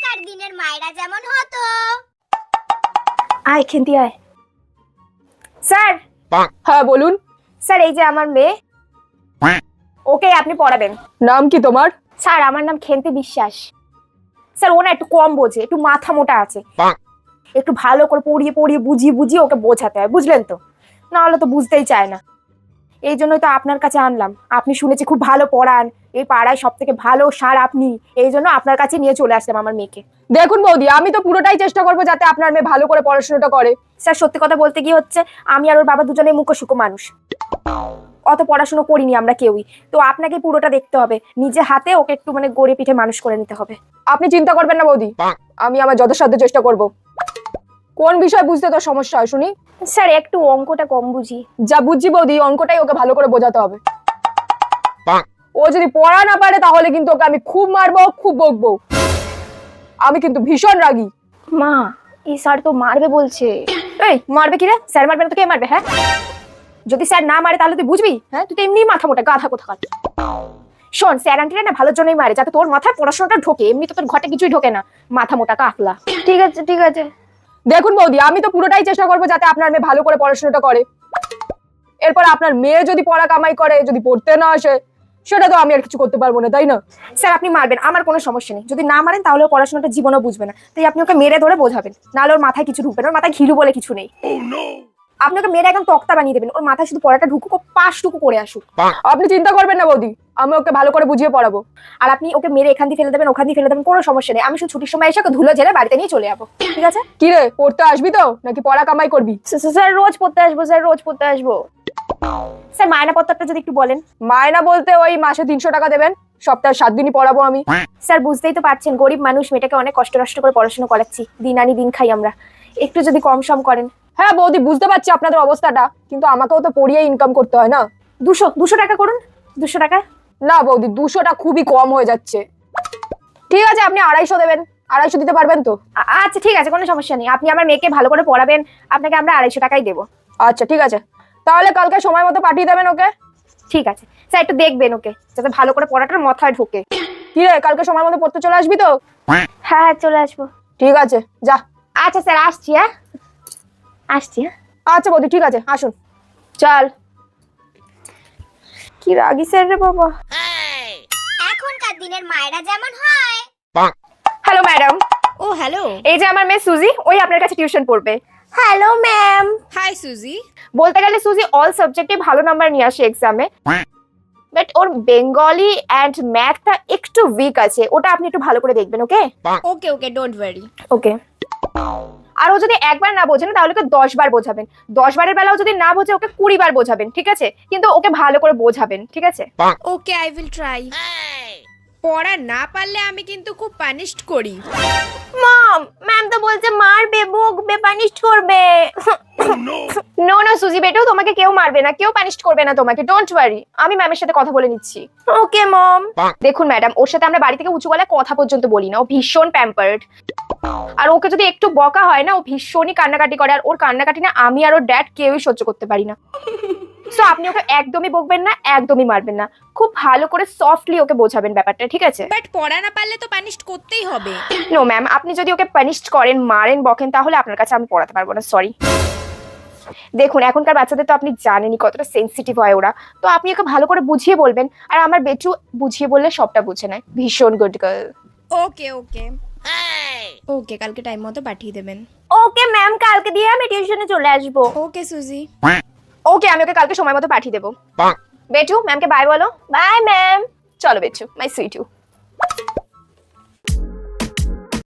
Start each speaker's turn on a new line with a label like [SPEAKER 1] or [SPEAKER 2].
[SPEAKER 1] এখনকার দিনের মায়েরা যেমন হতো।
[SPEAKER 2] আয় খেন্তি আয়। স্যার।
[SPEAKER 3] হ্যাঁ বলুন।
[SPEAKER 2] স্যার এই যে আমার মেয়ে, ওকে আপনি পড়াবেন।
[SPEAKER 3] নাম কি তোমার?
[SPEAKER 2] স্যার আমার নাম খেন্তি বিশ্বাস। স্যার ও না একটু কম বোঝে, একটু মাথা মোটা আছে, একটু ভালো করে পড়িয়ে পড়িয়ে বুঝিয়ে বুঝিয়ে ওকে বোঝাতে হয়, বুঝলেন তো? না হলে তো বুঝতেই চায় না। এই জন্যই তো আপনার কাছে আনলাম। আপনি শুনেছি খুব ভালো পড়ান, এই পাড়ায় সব থেকে ভালো স্যার আপনি। এই জন্য আপনার কাছে নিয়ে চলে আসলাম আমার মেয়েকে।
[SPEAKER 3] দেখুন বৌদি, আমি তো পুরোটাই চেষ্টা করবো যাতে আপনার মেয়ে ভালো করে পড়াশোনাটা করে।
[SPEAKER 2] স্যার সত্যি কথা বলতে কি হচ্ছে, আমি আর ওর বাবা দুজনেই মুখোশুকো মানুষ, অত পড়াশোনা করিনি আমরা কেউই। তো আপনাকে পুরোটা দেখতে হবে, নিজে হাতে ওকে একটু মানে গড়ে পিঠে মানুষ করে নিতে হবে।
[SPEAKER 3] আপনি চিন্তা করবেন না বৌদি, আমি আমার যথাসাধ্য চেষ্টা করব। কোন বিষয় বুঝতে তোর সমস্যা হয় শুনি?
[SPEAKER 2] স্যার একটু অঙ্কটা কম বুঝি।
[SPEAKER 3] যা বুঝছি বৌদি, অঙ্কটাই ওকে ভালো করে বোঝাতে হবে। ও যদি পড়া না পারে তাহলে কিন্তু ওকে আমি খুব মারবো, খুব বকবো। আমি কিন্তু ভীষণ রাগী।
[SPEAKER 2] মা এই স্যার তো মারবে বলছে। এই মারবে কি রে? স্যার মারবে না তো কে মারবে? হ্যাঁ, যদি স্যার না মারে তাহলে তুই বুঝবি? হ্যাঁ, তুই তো এমনি মাথা মোটা গাধা কোথাকার। শোন, স্যার আন্টিরা না ভালোর জন্যই মারে, যাতে তোর মাথায় পড়াশোনাটা ঢোকে। এমনি তো তোর ঘটে কিছুই ঢোকে না, মাথা মোটা কাফলা। ঠিক আছে ঠিক আছে।
[SPEAKER 3] দেখুন বৌদি, আমি তো পুরোটাই চেষ্টা করবো যাতে আপনার মেয়ে ভালো করে পড়াশোনাটা করে। এরপর আপনার মেয়ে যদি পড়া কামাই করে, যদি পড়তে না আসে, সেটা তো আমি আর কিছু করতে পারবো না, তাই না?
[SPEAKER 2] স্যার আপনি মারবেন, আমার কোনো সমস্যা নেই। যদি না মারেন তাহলে পড়াশোনাটা জীবনও বুঝবে না, তাই আপনি ওকে মেরে ধরে বোঝাবেন। নাহলে ওর মাথায় কিছু ঢুকবে না, ওর মাথায় ঘিলু বলে কিছু নেই। আপনি ওকে মেরে একদম তক্তা বানিয়ে দেবেন, ওর মাথায় শুধু পড়াটা ঢুকুক, ও পাশটুকু করে আসুক।
[SPEAKER 3] আপনি চিন্তা করবেন না বৌদি, আমি ওকে ভালো করে বুঝিয়ে পড়াবো।
[SPEAKER 2] আর আপনি ওকে মেরে এখান দিয়ে ফেলে দেবেন, ওখান দিয়ে ফেলে দেবেন, কোনো সমস্যা নেই। আমি শুধু ছুটির সময় এসে ওকে ধুলো ঝেড়ে বাড়িতে নিয়ে চলে যাবো, ঠিক আছে?
[SPEAKER 3] কি রে, পড়তে আসবি তো নাকি পড়া কামাই করবি?
[SPEAKER 2] স্যার রোজ পড়তে আসবো, স্যার রোজ পড়তে আসবো। স্যার মায়নাপত্রটা যদি একটু বলেন।
[SPEAKER 3] মায়না বলতে ওই মাসে 300 টাকা দেবেন, সপ্তাহে 7 দিনই পড়াবো আমি।
[SPEAKER 2] স্যার বুঝতেই তো পারছেন, গরিব মানুষ, মেয়েটাকে অনেক কষ্ট করে পড়াশোনা করাচ্ছি, দিন আনি দিন খাই আমরা। একটু যদি কম সম করেন।
[SPEAKER 3] হ্যাঁ বৌদি, বুঝতে পারছি আপনাদের অবস্থাটা, কিন্তু আমাকেও তো পড়িয়ে ইনকাম করতে হয় না।
[SPEAKER 2] 200 টাকা করুন, 200 টাকা।
[SPEAKER 3] না বৌদি, 200টা খুবই কম হয়ে যাচ্ছে। ঠিক আছে, আপনি 250 দেবেন। 250 দিতে পারবেন তো?
[SPEAKER 2] আচ্ছা ঠিক আছে, কোনো সমস্যা নেই। আপনি আমার মেয়েকে ভালো করে পড়াবেন, আপনাকে আমরা 250 টাকাই দেবো।
[SPEAKER 3] আচ্ছা ঠিক আছে, তাহলে কালকে সময় মতো পাঠিয়ে দেবেন ওকে।
[SPEAKER 2] ঠিক আছে স্যার, একটু দেখবেন ওকে যাতে ভালো করে পড়াটার মাথায় ঢোকে।
[SPEAKER 3] কি রে, কালকে সময় মতো পড়তে চলে আসবি তো?
[SPEAKER 2] হ্যাঁ হ্যাঁ চলে আসবো।
[SPEAKER 3] ঠিক আছে, যা।
[SPEAKER 2] আচ্ছা স্যার আসছি। হ্যাঁ আসছি। হ্যাঁ
[SPEAKER 3] আচ্ছা বৌদি, ঠিক আছে, আসুন।
[SPEAKER 2] চল। কি রাগি স্যার রে বাবা।
[SPEAKER 1] এখনকার দিনের মায়েরা যেমন হয়।
[SPEAKER 2] Hello madam.
[SPEAKER 1] Oh hello.
[SPEAKER 2] এই যে আমার মেয়ে সুজি, ওই আপনার কাছে টিউশন পড়বে।
[SPEAKER 1] Hello ma'am.
[SPEAKER 4] হাই সুজি।
[SPEAKER 2] বলতে গেলে সুজি অল সাবজেক্টে ভালো নাম্বার নিয়ে আসে এক্সামে, বাট ওর বেঙ্গলি অ্যান্ড ম্যাথটা একটু উইক আছে, ওটা আপনি একটু ভালো করে দেখবেন। ওকে
[SPEAKER 4] ওকে ওকে, ডোন্ট ওয়ারি।
[SPEAKER 2] ওকে। আর ও যদি একবার না বোঝে না তাহলে ওকে 10 বার বোঝাবেন। 10 বারের বেলাও যদি না বোঝে ওকে 20 বার বোঝাবেন, ঠিক আছে? কিন্তু ওকে ভালো করে বোঝাবেন, ঠিক আছে?
[SPEAKER 4] ওকে, আই উইল ট্রাই। পড়া না পারলে আমি কিন্তু খুব পানিশড করি।
[SPEAKER 2] ম্যাম তো বলছে মারবে, বকবে, পানিশ করবে। নো নো সুজি বেটু, তোমাকে কেউ মারবে না, কেউ পানিশ করবে না তোমাকে, ডোন্ট ওয়ারি। আমি ম্যামের সাথে কথা বলে নিচ্ছি। ওকে মম। দেখুন ম্যাডাম, ওর সাথে আমরা বাড়ি থেকে উঁচু গলায় কথা পর্যন্ত বলি না, ও ভীষণ প্যাম্পার্ড। আর ওকে যদি একটু বকা হয় না, ও ভীষণই কান্নাকাটি করে। আর ওর কান্নাকাটি না আমি আর ওর ড্যাড কেউই সহ্য করতে পারি না। সো আপনি ওকে একদমই বকবেন না, একদমই মারবেন না, খুব ভালো করে সফটলি ওকে বোঝাবেন ব্যাপারটা, ঠিক আছে?
[SPEAKER 4] বাট পড়া না পারলে তো পানিশড করতেই হবে।
[SPEAKER 2] নো ম্যাম, আপনি যদি ওকে পানিশ করেন, মারেন, বকেন, তাহলে আপনার কাছে আমি পড়াতে পারবো না, সরি। দেখুন এখনকার বাচ্চাদের তো আপনি জানেনই কতটা সেনসিটিভ হয় ওরা, তো আপনি ওকে ভালো করে বুঝিয়ে বলবেন। আর আমার বেটু বুঝিয়ে বললে সবটা বুঝে নেয়, ভীষণ গুড গার্ল।
[SPEAKER 4] ওকে ওকে ওকে, কালকে টাইম মতো পাঠিয়ে দেবেন।
[SPEAKER 2] ওকে ম্যাম, কালকে দিয়ে আমি টিউশনে চলে আসবো।
[SPEAKER 4] ওকে সুজি।
[SPEAKER 2] ওকে, আমি ওকে কালকে সময় মতো পাঠিয়ে দেবো। বেটু ম্যামকে বাই বলো। Bye ma'am. চলো বেটু, মাই সুইটু।